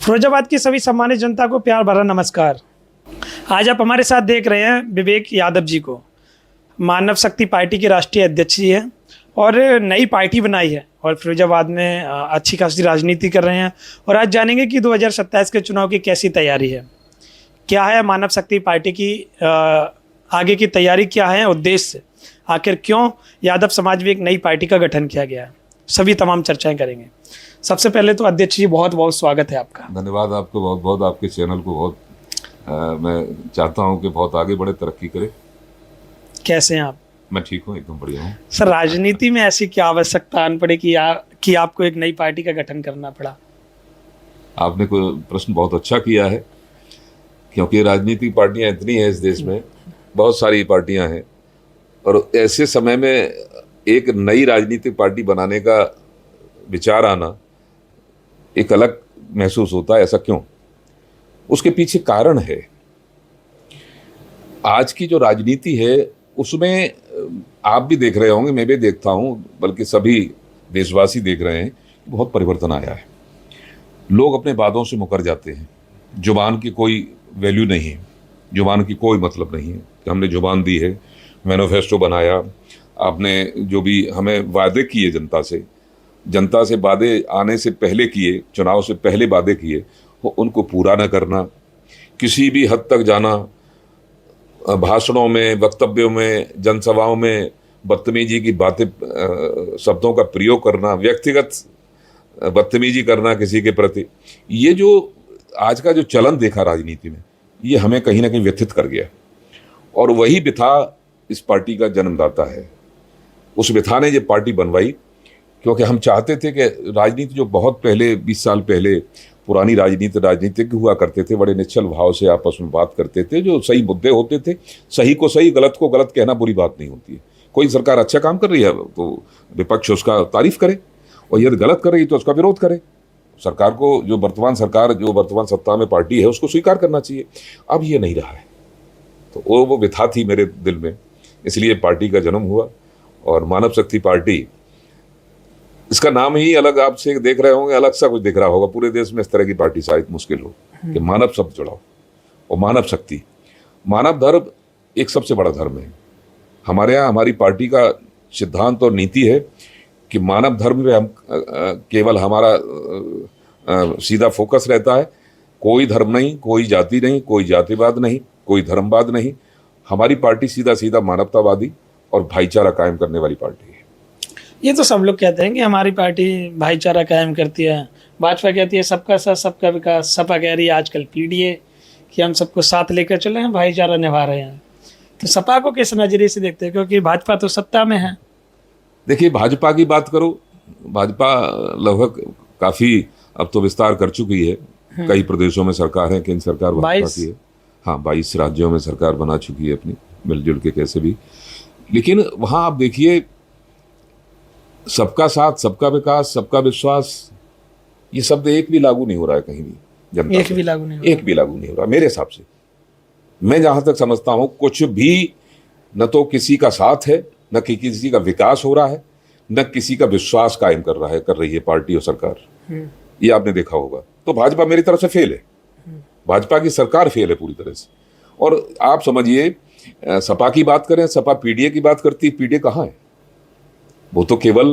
फिरोजाबाद की सभी सम्मानित जनता को प्यार भरा नमस्कार। आज आप हमारे साथ देख रहे हैं विवेक यादव जी को। मानव शक्ति पार्टी के राष्ट्रीय अध्यक्ष जी हैं और नई पार्टी बनाई है और फिरोजाबाद में अच्छी खासी राजनीति कर रहे हैं। और आज जानेंगे कि 2027 के चुनाव की कैसी तैयारी है, क्या है मानव शक्ति पार्टी की आगे की तैयारी, क्या है उद्देश्य, आखिर क्यों यादव समाज में एक नई पार्टी का गठन किया गया है, सभी तमाम चर्चाएं करेंगे। सबसे पहले तो अध्यक्ष जी बहुत बहुत स्वागत है आपका। धन्यवाद आपको बहुत बहुत, आपके चैनल को बहुत मैं चाहता हूं कि बहुत आगे बढ़े, तरक्की करे। कैसे हैं आप? मैं ठीक हूं, एकदम बढ़िया हूं। सर, राजनीति में ऐसी क्या आवश्यकता आन पड़े कि आपको एक नई पार्टी का गठन करना पड़ा? आपने कोई प्रश्न बहुत अच्छा किया है, क्योंकि राजनीतिक पार्टियां इतनी हैं इस देश में, बहुत सारी पार्टियां हैं, और ऐसे समय में एक नई राजनीतिक पार्टी बनाने का विचार आना एक अलग महसूस होता है। ऐसा क्यों? उसके पीछे कारण है। आज की जो राजनीति है उसमें आप भी देख रहे होंगे, मैं भी देखता हूं, बल्कि सभी देशवासी देख रहे हैं कि बहुत परिवर्तन आया है। लोग अपने वादों से मुकर जाते हैं। जुबान की कोई वैल्यू नहीं है, जुबान की कोई मतलब नहीं है कि हमने जुबान दी है, मैनिफेस्टो बनाया, आपने जो भी हमें वादे किए जनता से वादे आने से पहले किए, चुनाव से पहले वादे किए, वो उनको पूरा न करना, किसी भी हद तक जाना, भाषणों में, वक्तव्यों में, जनसभाओं में बदतमीजी की बातें, शब्दों का प्रयोग करना, व्यक्तिगत बदतमीजी करना किसी के प्रति, ये जो आज का जो चलन देखा राजनीति में, ये हमें कहीं ना कहीं व्यथित कर गया। और वही व्यथा इस पार्टी का जन्मदाता है। उस व्यथा ने ये पार्टी बनवाई, क्योंकि हम चाहते थे कि राजनीति जो बहुत पहले 20 साल पहले पुरानी राजनीतिज्ञ हुआ करते थे, बड़े निश्चल भाव से आपस में बात करते थे, जो सही मुद्दे होते थे, सही को सही, गलत को गलत कहना बुरी बात नहीं होती है। कोई सरकार अच्छा काम कर रही है तो विपक्ष उसका तारीफ करे, और यदि गलत कर रही तो उसका विरोध करे। सरकार को, जो वर्तमान सत्ता में पार्टी है, उसको स्वीकार करना चाहिए। अब ये नहीं रहा है, तो वो व्यथा थी मेरे दिल में, इसलिए पार्टी का जन्म हुआ। और मानव शक्ति पार्टी, इसका नाम ही अलग, आपसे देख रहे होंगे अलग सा कुछ दिख रहा होगा। पूरे देश में इस तरह की पार्टी शायद मुश्किल हो कि मानव शब्द जुड़ा हो, और मानव शक्ति, मानव धर्म एक सबसे बड़ा धर्म है। हमारे यहाँ हमारी पार्टी का सिद्धांत और नीति है कि मानव धर्म में हम केवल हमारा सीधा फोकस रहता है। कोई धर्म नहीं, कोई जाति नहीं, कोई जातिवाद नहीं, कोई धर्मवाद नहीं। हमारी पार्टी सीधा सीधा मानवतावादी और भाईचारा कायम करने वाली पार्टी है। ये तो सब लोग कहते हैं कि हमारी पार्टी भाईचारा कायम करती है। भाजपा कहती है सबका साथ सबका विकास, सपा कह रही है आजकल पीडीए कि हम सबको साथ लेकर चले हैं, भाईचारा निभा रहे हैं। तो सपा को किस नजरिए से देखते हैं, क्योंकि भाजपा तो सत्ता में है? देखिए, भाजपा की बात करो, भाजपा लगभग काफ़ी अब तो विस्तार कर चुकी है। कई प्रदेशों में सरकार है, केंद्र सरकार भाजपा की है। हाँ, 22 राज्यों में सरकार बना चुकी है अपनी, मिलजुल के कैसे भी। लेकिन वहाँ आप देखिए, सबका साथ, सबका विकास, सबका विश्वास, ये शब्द एक भी लागू नहीं हो रहा है कहीं भी जनता। एक भी लागू नहीं हो रहा मेरे हिसाब से। मैं जहां तक समझता हूं, कुछ भी न तो किसी का साथ है, न किसी का विकास हो रहा है, न किसी का विश्वास कायम कर रही है पार्टी और सरकार। ये आपने देखा होगा। तो भाजपा मेरी तरफ से फेल है, भाजपा की सरकार फेल है पूरी तरह से। और आप समझिए, सपा की बात करें, सपा पीडीए की बात करती, पीडीए कहाँ है? वो तो केवल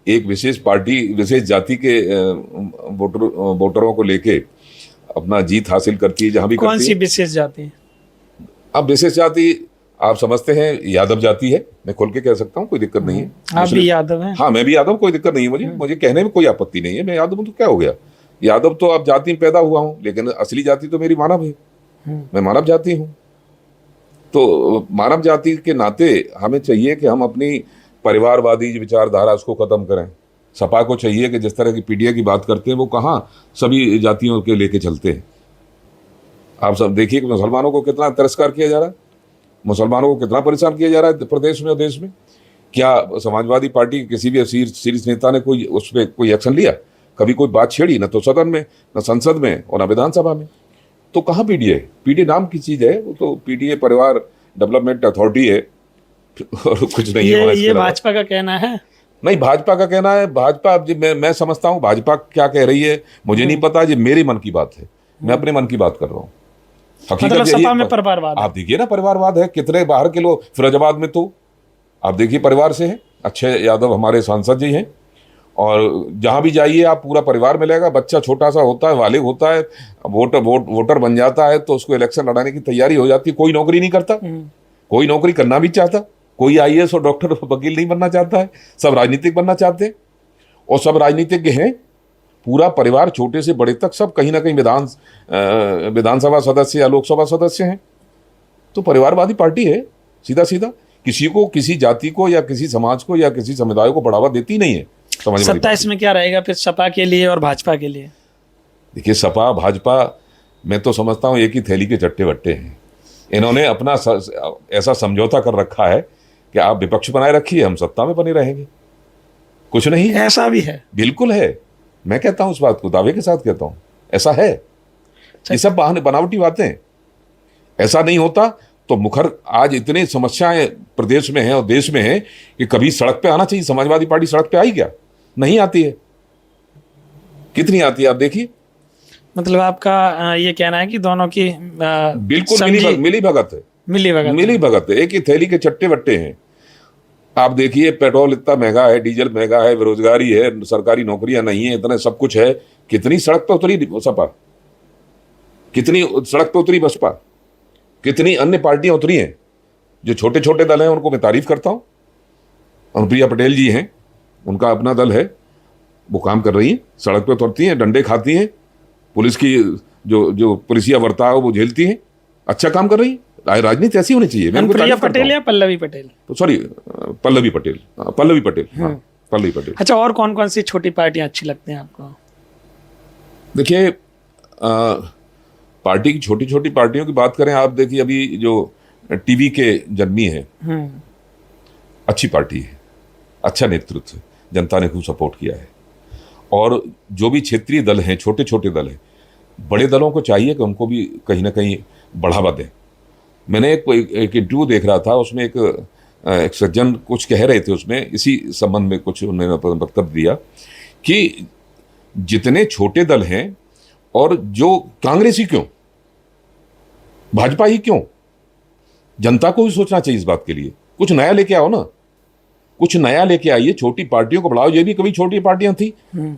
एक विशेष पार्टी, विशेष जाति के वोटरों को लेके अपना जीत हासिल करती है, जहां भी कौन करती सी विशेष जाति है? अब विशेष जाति आप समझते हैं यादव जाति है, मैं खोल के कह सकता हूँ, कोई दिक्कत नहीं है। आप भी यादव हैं? हाँ, मैं भी यादव, कोई दिक्कत नहीं है मुझे कहने में कोई आपत्ति नहीं है। मैं यादव हूँ तो क्या हो गया? यादव तो अब जाति में पैदा हुआ हूँ, लेकिन असली जाति तो मेरी मानव है। मैं मानव जाति हूँ। तो मानव जाति के नाते हमें चाहिए कि हम अपनी परिवारवादी विचारधारा उसको खत्म करें। सपा को चाहिए कि जिस तरह की पीडीए की बात करते हैं, वो कहाँ सभी जातियों के लेके चलते हैं। आप सब देखिए कि मुसलमानों को कितना तिरस्कार किया जा रहा है, मुसलमानों को कितना परेशान किया जा रहा है प्रदेश में और देश में। क्या समाजवादी पार्टी के किसी भी शीर्ष नेता ने कोई उस पर कोई एक्शन लिया? कभी कोई बात छेड़ी? न तो सदन में, न संसद में, और न विधानसभा में। तो कहाँ पीडीए? पीडीए नाम की चीज़ है, वो तो पीडीए परिवार डेवलपमेंट अथॉरिटी है और कुछ नहीं है। ये भाजपा का कहना है। नहीं, भाजपा का कहना है, भाजपा अब मैं समझता हूँ भाजपा क्या कह रही है मुझे नहीं पता, ये मेरे मन की बात है, मैं अपने मन की बात कर रहा हूँ। मतलब यही सपा है, में परिवारवाद है। आप देखिए ना, परिवारवाद है। कितने बाहर के लोग, फिरोजाबाद में तो आप देखिए परिवार से हैं, अक्षय यादव हमारे सांसद जी हैं, और जहां भी जाइए आप पूरा परिवार मिलेगा। बच्चा छोटा सा होता है, वालिद होता है, वोटर बन जाता है, तो उसको इलेक्शन लड़ाने की तैयारी हो जाती है। कोई नौकरी नहीं करता, कोई नौकरी करना भी चाहता, कोई आईएएस और डॉक्टर वकील नहीं बनना चाहता है, सब राजनीतिक बनना चाहते हैं, और सब राजनीतिज्ञ हैं। पूरा परिवार छोटे से बड़े तक सब कहीं ना कहीं विधानसभा सदस्य या लोकसभा सदस्य हैं। तो परिवारवादी पार्टी है, सीधा सीधा। किसी को, किसी जाति को या किसी समाज को या किसी समुदाय को बढ़ावा देती नहीं है। सत्ता इसमें क्या रहेगा फिर सपा के लिए और भाजपा के लिए? देखिए, सपा भाजपा मैं तो समझता हूँ एक ही थैली के चट्टे बट्टे हैं। इन्होंने अपना ऐसा समझौता कर रखा है कि आप विपक्ष बनाए रखिए, हम सत्ता में बने रहेंगे। कुछ नहीं, ऐसा भी है? बिल्कुल है। मैं कहता हूं इस बात को, दावे के साथ कहता हूं, ऐसा है। ये सब बहाने, बनावटी बातें। ऐसा नहीं होता तो मुखर आज इतने समस्याएं प्रदेश में हैं और देश में हैं कि कभी सड़क पे आना चाहिए। समाजवादी पार्टी सड़क पे आई क्या? नहीं आती है। कितनी आती है आप देखिए। मतलब आपका ये कहना है कि दोनों की बिल्कुल मिली भगत है। मिली भगत है, एक ही थैली के चट्टे बट्टे हैं। आप देखिए, पेट्रोल इतना महंगा है, डीजल महंगा है, बेरोजगारी है, सरकारी नौकरियां नहीं है, इतना सब कुछ है। कितनी सड़क पे उतरी सपा, कितनी सड़क पे उतरी बसपा, कितनी अन्य पार्टियां उतरी हैं। जो छोटे छोटे दल हैं उनको मैं तारीफ करता हूं। अनुप्रिया पटेल जी हैं, उनका अपना दल है, वो काम कर रही हैं, सड़क पे उतरती हैं, डंडे खाती हैं, पुलिस की जो पुलिसिया बर्ताव वो झेलती हैं, अच्छा काम कर रही हैं। राजनीति ऐसी होनी चाहिए। अनुप्रिया पटेल या पल्लवी पटेल? तो सॉरी, पल्लवी पटेल। पल्लवी पटेल। अच्छा, और कौन कौन सी छोटी पार्टियां अच्छी लगती हैं आपको? देखिए, पार्टी की छोटी छोटी पार्टियों की बात करें, आप देखिए अभी जो टीवी के जन्मी है, अच्छी पार्टी है, अच्छा नेतृत्व, जनता ने खूब सपोर्ट किया है। और जो भी क्षेत्रीय दल हैं, छोटे छोटे दल हैं, बड़े दलों को चाहिए कि उनको भी कहीं ना कहीं बढ़ावा दें। मैंने एक इंटरव्यू देख रहा था, उसमें एक सज्जन कुछ कह रहे थे, उसमें इसी संबंध में कुछ उन्होंने वक्तव्य दिया कि जितने छोटे दल हैं, और जो कांग्रेस ही क्यों, भाजपा ही क्यों, जनता को भी सोचना चाहिए इस बात के लिए। कुछ नया लेके आओ ना, कुछ नया लेके आइए, छोटी पार्टियों को बढ़ाओ। ये भी कभी छोटी पार्टियां थी,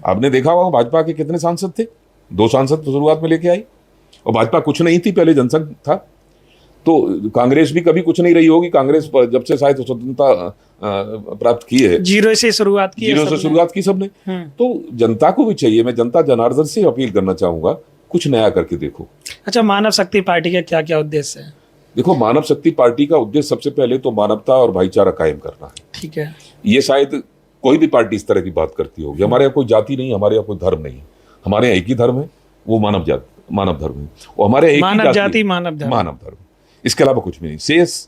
आपने देखा होगा भाजपा के कितने सांसद थे, 2 सांसद तो शुरुआत में लेके आई। और भाजपा कुछ नहीं थी, पहले जनसंघ था। तो कांग्रेस भी कभी कुछ नहीं रही होगी। कांग्रेस जब से शायद स्वतंत्रता प्राप्त की है, जीरो से शुरुआत की सबने। तो जनता को भी चाहिए, मैं जनता जनार्दन से अपील करना चाहूंगा, कुछ नया करके देखो। अच्छा, मानव शक्ति पार्टी का क्या क्या उद्देश्य है? देखो, मानव शक्ति पार्टी का उद्देश्य सबसे पहले तो मानवता और भाईचारा कायम करना है। ठीक है। ये शायद कोई भी पार्टी इस तरह की बात करती होगी। हमारे यहाँ कोई जाति नहीं, हमारे यहाँ कोई धर्म नहीं, हमारे यहाँ एक ही धर्म है, वो मानव धर्म है। और हमारे एक मानव जाति मानव धर्म, इसके अलावा कुछ भी नहीं। शेष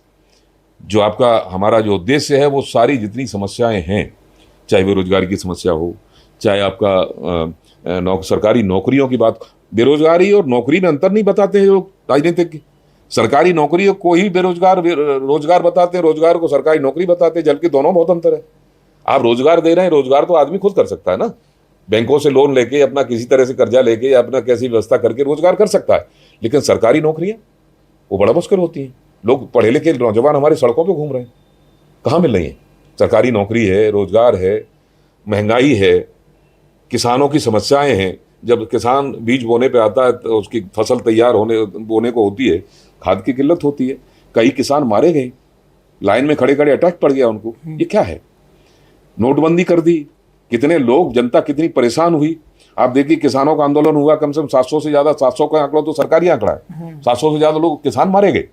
जो आपका हमारा जो उद्देश्य है, वो सारी जितनी समस्याएं हैं, चाहे बेरोजगारी की समस्या हो, चाहे आपका सरकारी नौकरियों की बात। बेरोजगारी और नौकरी में अंतर नहीं बताते हैं लोग राजनीतिक। सरकारी नौकरी को ही रोजगार बताते हैं, रोजगार को सरकारी नौकरी बताते हैं, जबकि दोनों बहुत अंतर है। आप रोजगार दे रहे हैं, रोजगार तो आदमी खुद कर सकता है ना, बैंकों से लोन लेके, अपना किसी तरह से कर्जा लेके या अपना कैसी व्यवस्था करके रोजगार कर सकता है। लेकिन सरकारी नौकरियां वो बड़ा मुश्किल होती हैं। लोग पढ़े लिखे नौजवान हमारे सड़कों पे घूम रहे हैं, कहाँ मिल रही है? सरकारी नौकरी है, रोजगार है, महंगाई है, किसानों की समस्याएं हैं। जब किसान बीज बोने पे आता है तो उसकी फसल तैयार बोने को होती है, खाद की किल्लत होती है। कई किसान मारे गए, लाइन में खड़े खड़े अटैक पड़ गया उनको। ये क्या है? नोटबंदी कर दी, कितने लोग, जनता कितनी परेशान हुई। आप देखिए, किसानों का आंदोलन हुआ, कम से कम 700 से ज्यादा, 700 का आंकड़ा तो सरकारी आंकड़ा है, 700 से ज्यादा लोग किसान मारे गए,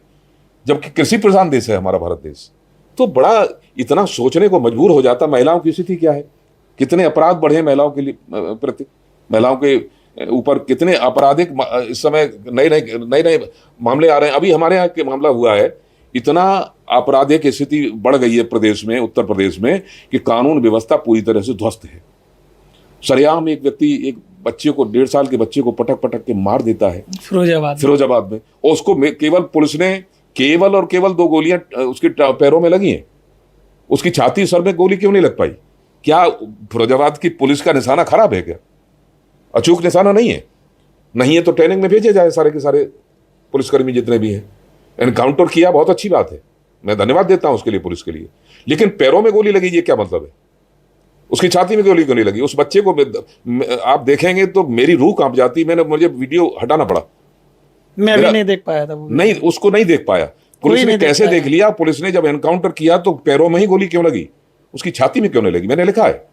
जबकि कृषि प्रधान देश है हमारा भारत देश। तो बड़ा इतना सोचने को मजबूर हो जाता। महिलाओं की स्थिति क्या है, कितने अपराध बढ़े महिलाओं के लिए प्रति, महिलाओं के ऊपर कितने आपराधिक इस समय नए मामले आ रहे हैं। अभी हमारे यहाँ के मामला हुआ है, इतना आपराधिक स्थिति बढ़ गई है प्रदेश में, उत्तर प्रदेश में, कि कानून व्यवस्था पूरी तरह से ध्वस्त है। सरेआम एक व्यक्ति एक बच्चे को, 1.5 साल के बच्चे को पटक के मार देता है फिरोजाबाद में। और उसको केवल पुलिस ने केवल और केवल 2 गोलियां उसके पैरों में लगी हैं। उसकी छाती सर में गोली क्यों नहीं लग पाई? क्या फिरोजाबाद की पुलिस का निशाना खराब है क्या? अचूक निशाना नहीं है? नहीं है तो ट्रेनिंग में भेजे जाए सारे के सारे पुलिसकर्मी जितने भी हैं। एनकाउंटर किया, बहुत अच्छी बात है, मैं धन्यवाद देता हूं उसके लिए, पुलिस के लिए। लेकिन पैरों में गोली लगी, ये क्या मतलब है? उसकी छाती में गोली क्यों नहीं लगी? उस बच्चे को आप देखेंगे तो मेरी रूह कांप जाती। मुझे वीडियो हटाना पड़ा, मैं भी नहीं देख पाया था वो। नहीं, उसको नहीं देख पाया। पुलिस ने कैसे देख लिया? पुलिस ने जब एनकाउंटर किया तो पैरों में ही गोली क्यों लगी, उसकी छाती में क्यों नहीं लगी? मैंने लिखा है,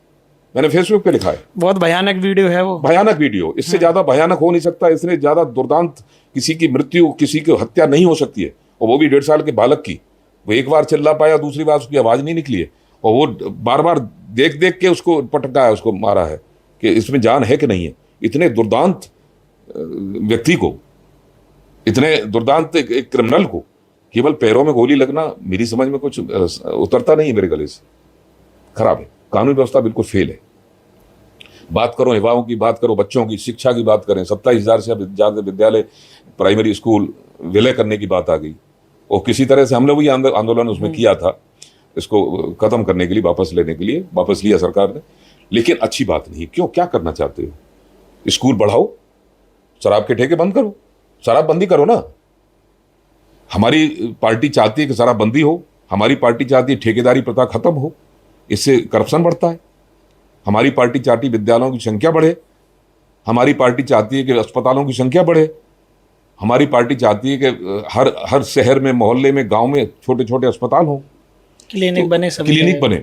मैंने फेसबुक पे लिखा है। बहुत भयानक वीडियो है वो, भयानक वीडियो, इससे ज्यादा भयानक हो नहीं सकता। इसने ज्यादा दुर्दांत, किसी की मृत्यु, किसी की हत्या नहीं हो सकती है, और वो भी 1.5 साल के बालक की। वो एक बार चिल्ला पाया, दूसरी बार उसकी आवाज नहीं निकली है, और वो बार बार देख देख के उसको पटका है, उसको मारा है कि इसमें जान है कि नहीं है। इतने दुर्दांत व्यक्ति को, इतने दुर्दांत एक क्रिमिनल को केवल पैरों में गोली लगना मेरी समझ में कुछ उतरता नहीं है मेरे गले से। खराब है, कानून व्यवस्था बिल्कुल फेल है। बात करो युवाओं की, बात करो बच्चों की, शिक्षा की बात करें, 27,000 से ज्यादा विद्यालय, प्राइमरी स्कूल विलय करने की बात आ गई, और किसी तरह से हमने भी आंदोलन उसमें किया था, इसको खत्म करने के लिए, वापस लेने के लिए, वापस लिया सरकार ने। लेकिन अच्छी बात नहीं। क्यों, क्या करना चाहते हो? स्कूल बढ़ाओ, शराब के ठेके बंद करो, शराबबंदी करो ना। हमारी पार्टी चाहती है कि शराबबंदी हो, हमारी पार्टी चाहती है ठेकेदारी प्रथा खत्म हो, इससे करप्शन बढ़ता है। हमारी पार्टी चाहती है विद्यालयों की संख्या बढ़े, हमारी पार्टी चाहती है कि अस्पतालों की संख्या बढ़े, हमारी पार्टी चाहती है कि हर शहर में, मोहल्ले में, गांव में छोटे छोटे अस्पताल हों, क्लिनिक बने, क्लिनिक बने।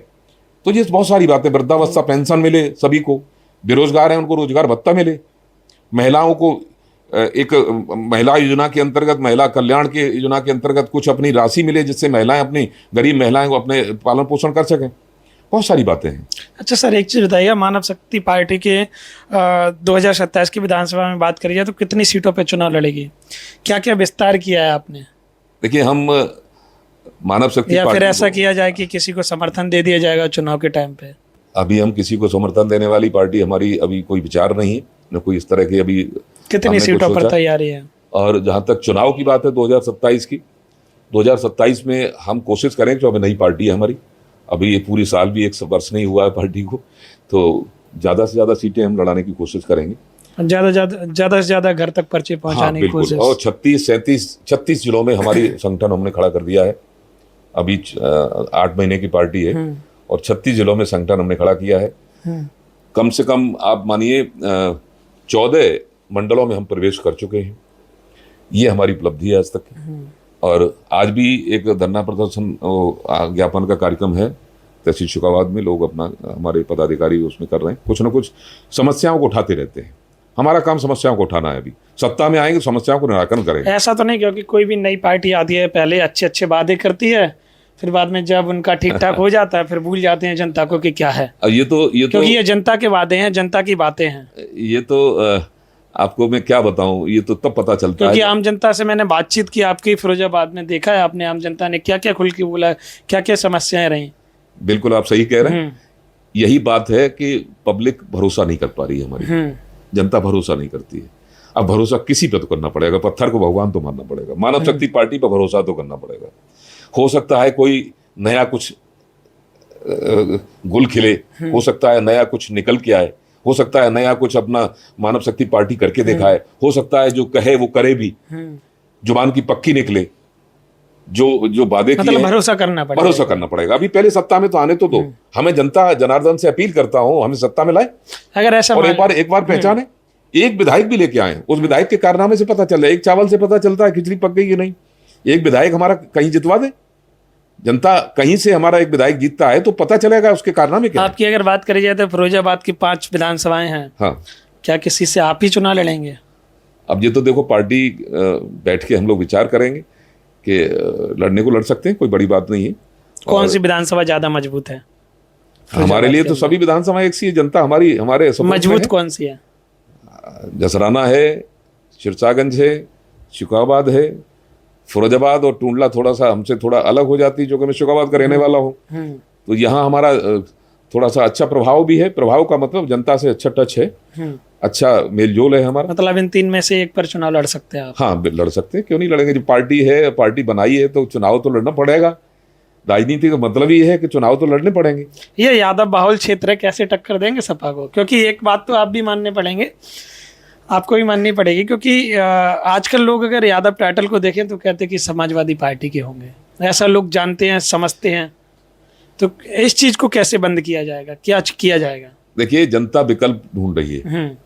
तो ये बहुत सारी बातें, वृद्धावस्था पेंशन मिले सभी को, बेरोजगार हैं उनको रोजगार भत्ता मिले, महिलाओं को एक महिला योजना के अंतर्गत, महिला कल्याण के योजना के अंतर्गत कुछ अपनी राशि मिले, जिससे महिलाएं, अपनी गरीब महिलाएं को अपने पालन पोषण कर सकें। बहुत सारी बातें हैं। अच्छा सर, एक चीज़ बताइए, मानव शक्ति पार्टी के 2027 की विधानसभा में बात करिए तो कितनी सीटों पे चुनाव लड़ेगी? क्या क्या विस्तार किया है आपने? देखिए, हम मानव शक्ति या फिर ऐसा किया जाए कि किसी को समर्थन दे दिया जाएगा चुनाव के टाइम पे? अभी हम किसी को समर्थन देने वाली पार्टी, हमारी अभी कोई विचार नहीं है, न कोई इस तरह की अभी। कितनी सीटों पर तैयारी है? और जहां तक चुनाव की बात है 2027 की, 2027 में हम कोशिश करें, जो अभी नई पार्टी है हमारी, अभी ये पूरी साल भी 1 वर्ष नहीं हुआ है पार्टी को, तो ज़्यादा से ज़्यादा सीटें हम लड़ाने की कोशिश करेंगे। ज़्यादा से ज़्यादा घर तक पर्चे पहुंचाने की कोशिश। और 36 जिलों में हमारी संगठन हमने खड़ा कर दिया है। अभी 8 महीने की पार्टी है, और 36 जिलों में संगठन हमने खड़ा किया है। कम से कम आप मानिए 14 मंडलों में हम प्रवेश कर चुके हैं। ये हमारी उपलब्धि है आज तक की। और आज भी एक धरना प्रदर्शन, ज्ञापन का कार्यक्रम है तहसील शुकाबाद में। लोग अपना, हमारे पदाधिकारी उसमें कर रहे हैं, कुछ ना कुछ समस्याओं को उठाते रहते हैं। हमारा काम समस्याओं को उठाना है। अभी सत्ता में आएंगे, समस्याओं को निराकरण करेंगे। ऐसा तो नहीं, क्योंकि कोई भी नई पार्टी आती है, पहले अच्छे वादे करती है, फिर बाद में जब उनका ठीक ठाक हो जाता है, फिर भूल जाते हैं जनता को कि क्या है। ये तो क्योंकि ये जनता के वादे हैं, जनता की बातें हैं। ये तो आपको मैं क्या बताऊं, ये तो तब पता चलता है। क्योंकि आम जनता से मैंने बातचीत की आपकी फिरोजाबाद में, देखा है आपने आम जनता ने क्या क्या खुल के बोला, क्या क्या समस्याएं रही। बिल्कुल आप सही कह रहे हैं। यही बात है कि पब्लिक भरोसा नहीं कर पा रही है, हमारी जनता भरोसा नहीं करती है। अब भरोसा किसी पे तो करना पड़ेगा, पत्थर को भगवान तो मानना पड़ेगा। मानव शक्ति पार्टी पर भरोसा तो करना पड़ेगा। हो सकता है कोई नया कुछ गुल खिले, हो सकता है नया कुछ निकल के आए, हो सकता है नया कुछ अपना मानव शक्ति पार्टी करके दिखाए, हो सकता है जो कहे वो करे भी, जुबान की पक्की निकले, जो वादे किए हैं, भरोसा करना पड़ेगा। अभी पहले सत्ता में तो आने तो दो। हमें जनता जनार्दन से अपील करता हूं, हमें सत्ता में लाए। अगर ऐसा और एक बार पहचाने, एक विधायक भी लेके आए, उस विधायक के कारनामे से पता चल रहा है। एक चावल से पता चलता है खिचड़ी पक गई कि नहीं। एक विधायक हमारा कहीं जितवा दे, जनता कहीं से हमारा एक विधायक जीतता है तो पता चलेगा उसके कारनामे क्या। आपकी अगर बात करी जाए तो फिरोजाबाद की 5 विधानसभाएं हैं। हाँ, क्या किसी से आप ही चुनाव लड़ेंगे? अब ये तो देखो, पार्टी बैठ के हम लोग विचार करेंगे कि लड़ने को लड़ सकते हैं, कोई बड़ी बात नहीं है। कौन सी विधानसभा ज्यादा मजबूत है? हमारे लिए तो सभी विधानसभा एक सी है। जनता हमारे मजबूत कौन सी है? जसराना है, सिरसागंज है, शुकाबाद है, फिरोजाबाद और टूंडला थोड़ा सा हमसे थोड़ा अलग हो जाती है, जो कि मैं शुकाबाद का रहने वाला हूँ। तो यहाँ हमारा थोड़ा सा अच्छा प्रभाव भी है। प्रभाव का मतलब जनता से अच्छा टच है, अच्छा मेलजोल है हमारा। मतलब इन 3 में से एक पर चुनाव लड़ सकते हैं आप? हाँ, लड़ सकते हैं, क्यों नहीं लड़ेंगे। जो पार्टी है, पार्टी बनाई है तो चुनाव तो लड़ना पड़ेगा। राजनीति का मतलब ये है कि चुनाव तो लड़ने पड़ेंगे। ये यादव बाहुल क्षेत्र है, कैसे टक्कर देंगे सपा को? क्योंकि एक बात तो आप भी मानने पड़ेंगे, आपको भी माननी पड़ेगी, क्योंकि आजकल लोग अगर यादव टाइटल को देखें तो कहते हैं कि समाजवादी पार्टी के होंगे, ऐसा लोग जानते हैं, समझते हैं। तो इस चीज को कैसे बंद किया जाएगा, क्या किया जाएगा? देखिए, जनता विकल्प ढूंढ रही है,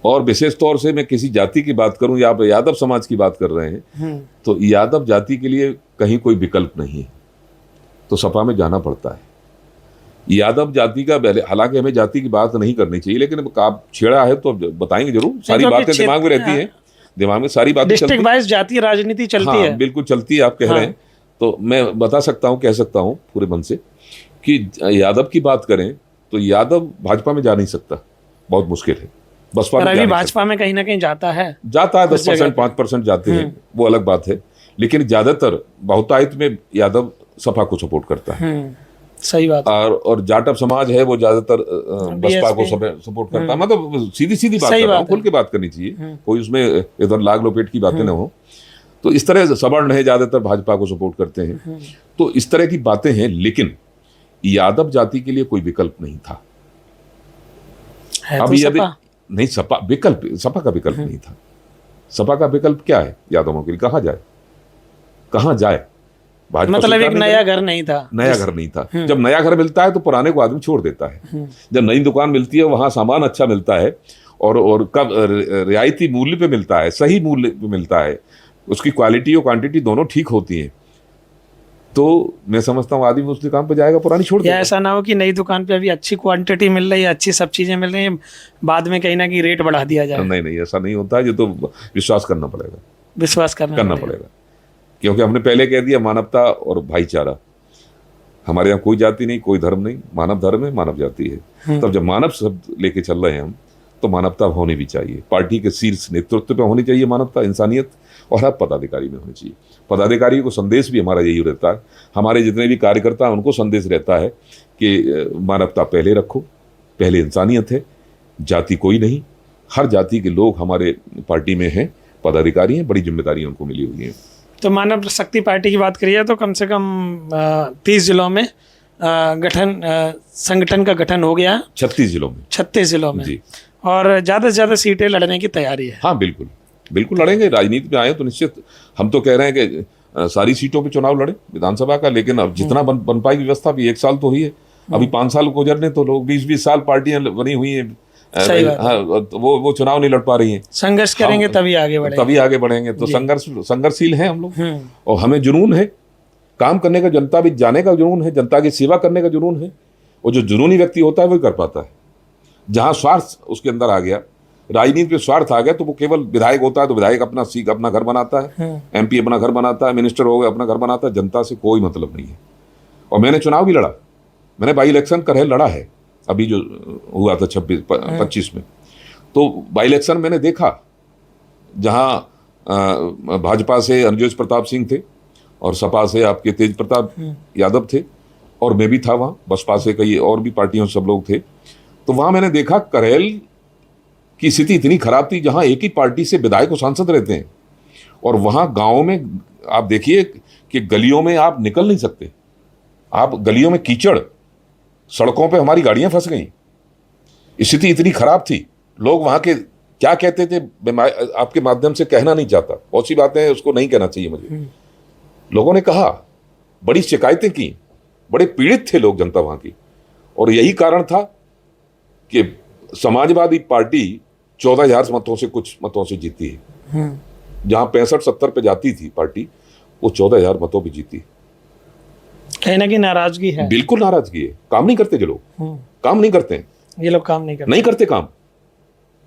और विशेष तौर से मैं किसी जाति की बात करूं या आप यादव समाज की बात कर रहे हैं, तो यादव जाति के लिए कहीं कोई विकल्प नहीं है, तो सपा में जाना पड़ता है। यादव जाति का, हालांकि हमें जाति की बात नहीं करनी चाहिए, लेकिन आप छेड़ा है तो बताएंगे जरूर। सारी बातें दिमाग में रहती हैं, दिमाग में सारी बातें चलती डिस्ट्रिक्ट वाइज जातीय राजनीति चलती है। बिल्कुल चलती है, आप कह रहे हैं तो मैं बता सकता हूं, कह सकता हूं पूरे मन से कि यादव की बात करें तो यादव भाजपा में जा नहीं सकता, बहुत मुश्किल है। बसपा में अभी भाजपा में कहीं ना कहीं जाता है 10%, 5% जाते हैं, वो अलग बात है, लेकिन ज्यादातर बहुतायत में यादव सपा को सपोर्ट करता है। सही बात है। और जाटव समाज है वो ज्यादातर बसपा को सपोर्ट करता है। मतलब सीधी बात कर रहा हूं, खुल के बात करनी चाहिए, कोई उसमें इधर लाग लोपेट की बातें ना हो। तो इस तरह सवर्ण है, ज्यादातर भाजपा को सपोर्ट करते हैं, तो इस तरह की बातें हैं। लेकिन यादव जाति के लिए कोई विकल्प नहीं था। अब यदि नहीं, सपा का विकल्प नहीं था। सपा का विकल्प क्या है यादवों के लिए? कहाँ जाए? मतलब एक नया घर नहीं था। नया घर नहीं था। जब नया घर मिलता है तो पुराने को आदमी छोड़ देता है। जब नई दुकान मिलती है, वहां सामान अच्छा मिलता है, और कब रियायती मूल्य पे मिलता है, सही मूल्य पे मिलता है, उसकी क्वालिटी और क्वांटिटी दोनों ठीक होती है, तो मैं समझता हूँ आदमी उस दुकान पर जाएगा, पुरानी छोड़ देगा। ऐसा ना हो कि नई दुकान पे अभी अच्छी क्वांटिटी मिल रही है, अच्छी सब चीजें मिल रही हैं, बाद में कहीं ना कहीं रेट बढ़ा दिया जाए। नहीं, ऐसा नहीं होता है। ये तो विश्वास करना पड़ेगा, विश्वास करना पड़ेगा, क्योंकि हमने पहले कह दिया मानवता और भाईचारा। हमारे यहाँ कोई जाति नहीं, कोई धर्म नहीं, मानव धर्म है, मानव जाति है। तब जब मानव शब्द लेके चल रहे हैं हम, तो मानवता होनी भी चाहिए। पार्टी के शीर्ष नेतृत्व पे होनी चाहिए मानवता, इंसानियत, और हर पदाधिकारी में होनी चाहिए। पदाधिकारी को संदेश भी हमारा यही रहता है, हमारे जितने भी कार्यकर्ता हैं उनको संदेश रहता है कि मानवता पहले रखो, पहले इंसानियत है, जाति कोई नहीं। हर जाति के लोग हमारे पार्टी में हैं, पदाधिकारी हैं, बड़ी जिम्मेदारी उनको मिली हुई है। तो मानव शक्ति पार्टी की बात करिए तो कम से कम 30 जिलों में संगठन का गठन हो गया। 36 जिलों में जी। और ज़्यादा से ज़्यादा सीटें लड़ने की तैयारी है। हाँ, बिल्कुल लड़ेंगे। राजनीति में आए तो निश्चित, हम तो कह रहे हैं कि सारी सीटों पे चुनाव लड़े विधानसभा का, लेकिन अब जितना बन पाएगी व्यवस्था, अभी 1 साल तो हुई है, अभी 5 साल गुजरने, तो लोग 20-20 साल पार्टियां बनी हुई हैं, हाँ, वो चुनाव नहीं लड़ पा रही हैं। संघर्ष करेंगे तभी आगे बढ़ेंगे। तो संघर्षशील हैं हम लोग, और हमें जुनून है काम करने का, जनता भी जाने का जुनून है, जनता की सेवा करने का जुनून है। और जो जुनूनी व्यक्ति होता है वही कर पाता है। जहां स्वार्थ उसके अंदर आ गया, राजनीति पे स्वार्थ आ गया, तो वो केवल विधायक होता है तो विधायक अपना घर बनाता है, MP अपना घर बनाता है, मिनिस्टर हो गया अपना घर बनाता है, जनता से कोई मतलब नहीं है। और मैंने चुनाव भी लड़ा, मैंने बाई इलेक्शन करहे लड़ा है, अभी जो हुआ था 25 में। तो बाई इलेक्शन मैंने देखा, जहां भाजपा से अनुजोज प्रताप सिंह थे, और सपा से आपके तेज प्रताप यादव थे, और मैं भी था वहाँ, बसपा से कई और भी पार्टियों से सब लोग थे। तो वहाँ मैंने देखा करेल की स्थिति इतनी खराब थी, जहाँ एक ही पार्टी से विधायक और सांसद रहते हैं, और वहाँ गाँव में आप देखिए कि गलियों में आप निकल नहीं सकते, आप गलियों में कीचड़, सड़कों पे हमारी गाड़ियाँ फंस गई, स्थिति इतनी खराब थी। लोग वहाँ के क्या कहते थे, मैं आपके माध्यम से कहना नहीं चाहता, बहुत सी बातें उसको नहीं कहना चाहिए मुझे। लोगों ने कहा, बड़ी शिकायतें की, बड़े पीड़ित थे लोग, जनता वहाँ की। और यही कारण था कि समाजवादी पार्टी 14,000 कुछ मतों से जीती है। जहां 65-70 पे जाती थी पार्टी, वो 14,000 मतों पे जीती। कहीं ना कहीं नाराजगी है, बिल्कुल नाराजगी है। काम नहीं करते जो लोग, काम नहीं करते हैं ये लोग, काम नहीं करते काम।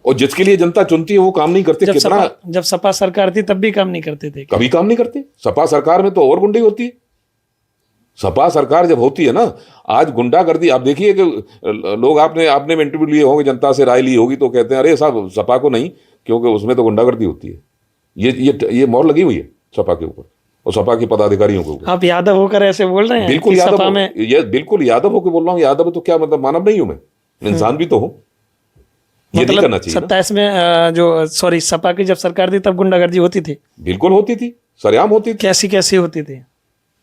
और जिसके लिए जनता चुनती है वो काम नहीं करते। जब सपा सरकार थी तब भी काम नहीं करते थे, कभी काम नहीं करते। सपा सरकार में तो और गुंडे होती है। सपा सरकार जब होती है ना, आज गुंडागर्दी, आप देखिए कि लोग, आपने इंटरव्यू लिए होंगे, जनता से राय ली होगी, तो कहते हैं अरे साहब सपा को नहीं, क्योंकि उसमें तो गुंडागर्दी होती है। ये मोहर लगी हुई है सपा के ऊपर और सपा के पदाधिकारियों के ऊपर। आप यादव होकर ऐसे बोल रहे हैं? बिल्कुल यादव होकर बोल रहा हूँ। यादव तो क्या मतलब, मानव नहीं हूं मैं, इंसान भी तो हूँ। ये नहीं करना चाहिए। 27 में सपा की जब सरकार थी तब गुंडागर्दी होती थी? बिल्कुल होती थी, सरेआम होती थी। कैसी होती थी?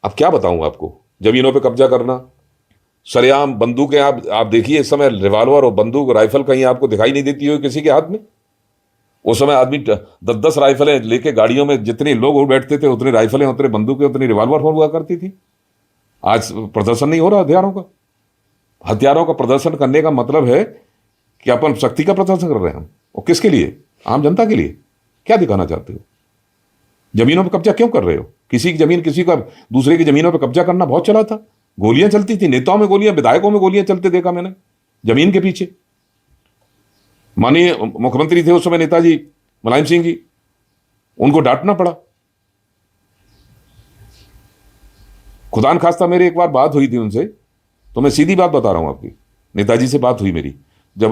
अब क्या बताऊं आपको, जमीनों पे कब्जा करना, सरेआम बंदूकें, आप देखिए इस समय रिवॉल्वर और बंदूक राइफल कहीं आपको दिखाई नहीं देती हो किसी के हाथ में। उस समय आदमी 10-10 राइफलें लेके गाड़ियों में, जितने लोग बैठते थे उतनी राइफलें, उतने बंदूकें, उतनी रिवॉल्वर हुआ करती थी। आज प्रदर्शन नहीं हो रहा हथियारों का। हथियारों का प्रदर्शन करने का मतलब है कि अपन शक्ति का प्रदर्शन कर रहे हैं हम, और किसके लिए? आम जनता के लिए। क्या दिखाना चाहते हो? जमीनों पर कब्जा क्यों कर रहे हो? किसी की जमीन, किसी का दूसरे की जमीनों पर कब्जा करना बहुत चला था। गोलियां चलती थी, नेताओं में गोलियां, विधायकों में गोलियां चलते देखा मैंने, जमीन के पीछे। माननीय मुख्यमंत्री थे उस समय नेताजी मुलायम सिंह जी, उनको डांटना पड़ा। खुदा न खास्ता मेरी एक बार बात हुई थी उनसे, तो मैं सीधी बात बता रहा हूं आपकी, नेताजी से बात हुई मेरी जब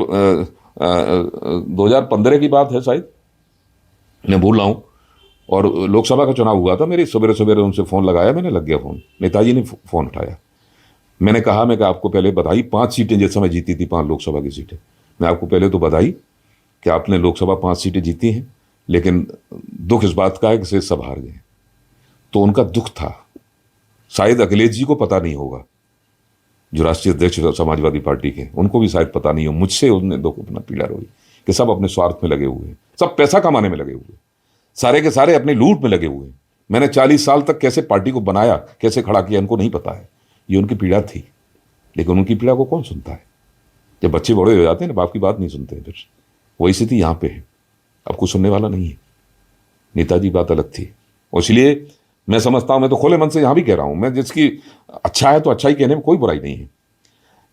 2015 की बात है शायद, मैं बोल रहा हूं, और लोकसभा का चुनाव हुआ था। मेरी सवेरे सवेरे उनसे फ़ोन लगाया मैंने, लग गया फ़ोन, नेताजी ने फ़ोन उठाया। मैंने कहा, मैं आपको पहले बधाई, 5 सीटें जिस समय जीती थी, 5 लोकसभा की सीटें, मैं आपको पहले तो बधाई कि आपने लोकसभा 5 सीटें जीती हैं, लेकिन दुख इस बात का है कि से सब हार गए। तो उनका दुख था, शायद अखिलेश जी को पता नहीं होगा, जो राष्ट्रीय अध्यक्ष समाजवादी पार्टी के, उनको भी शायद पता नहीं हो। मुझसे उन्होंने दुख अपना पीड़ा रोई कि सब अपने स्वार्थ में लगे हुए हैं, सब पैसा कमाने में लगे हुए हैं, सारे के सारे अपने लूट में लगे हुए हैं। मैंने 40 साल तक कैसे पार्टी को बनाया, कैसे खड़ा किया, इनको नहीं पता है। ये उनकी पीड़ा थी, लेकिन उनकी पीड़ा को कौन सुनता है? जब बच्चे बड़े हो जाते हैं ना, बाप की बात नहीं सुनते हैं। फिर वही स्थिति यहाँ पे है, अब कुछ सुनने वाला नहीं है। नेताजी बात अलग थी, और इसलिए मैं समझता हूं, मैं तो खुले मन से यहां भी कह रहा हूं, मैं जिसकी अच्छा है तो अच्छा ही कहने में कोई बुराई नहीं है।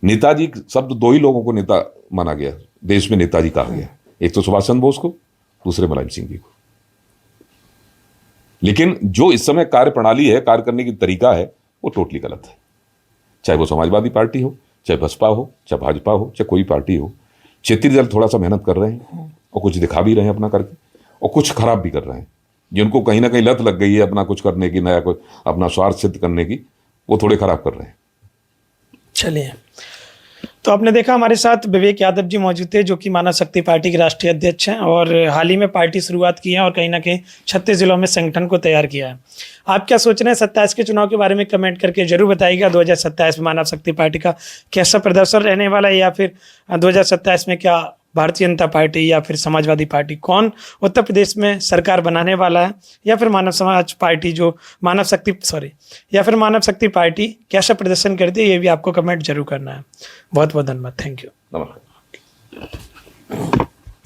नेताजी शब्द 2 ही लोगों को नेता माना गया, देश में नेताजी कहा गया, एक तो सुभाष चंद्र बोस को, दूसरे मुलायम सिंह जी को। लेकिन जो इस समय कार्य प्रणाली है, कार्य करने की तरीका है, वो टोटली गलत है। चाहे वो समाजवादी पार्टी हो, चाहे बसपा हो, चाहे भाजपा हो, चाहे कोई पार्टी हो, क्षेत्रीय दल थोड़ा सा मेहनत कर रहे हैं, और कुछ दिखा भी रहे हैं अपना करके, और कुछ खराब भी कर रहे हैं। जिनको कहीं ना कहीं लत लग गई है अपना कुछ करने की, नया कोई अपना स्वार्थ सिद्ध करने की, वो थोड़े खराब कर रहे हैं। चलिए, तो आपने देखा हमारे साथ विवेक यादव जी मौजूद थे, जो कि मानव शक्ति पार्टी के राष्ट्रीय अध्यक्ष हैं, और हाल ही में पार्टी शुरुआत की है, और कहीं ना कहीं 36 जिलों में संगठन को तैयार किया है। आप क्या सोच रहे हैं 27 के चुनाव के बारे में? कमेंट करके जरूर बताइएगा। 2027 में मानव शक्ति पार्टी का कैसा प्रदर्शन रहने वाला है, या फिर 2027 में क्या भारतीय जनता पार्टी या फिर समाजवादी पार्टी, कौन उत्तर प्रदेश में सरकार बनाने वाला है, या फिर मानव शक्ति पार्टी कैसा प्रदर्शन करती है, ये भी आपको कमेंट जरूर करना है। बहुत बहुत धन्यवाद, थैंक यू। नमस्कार।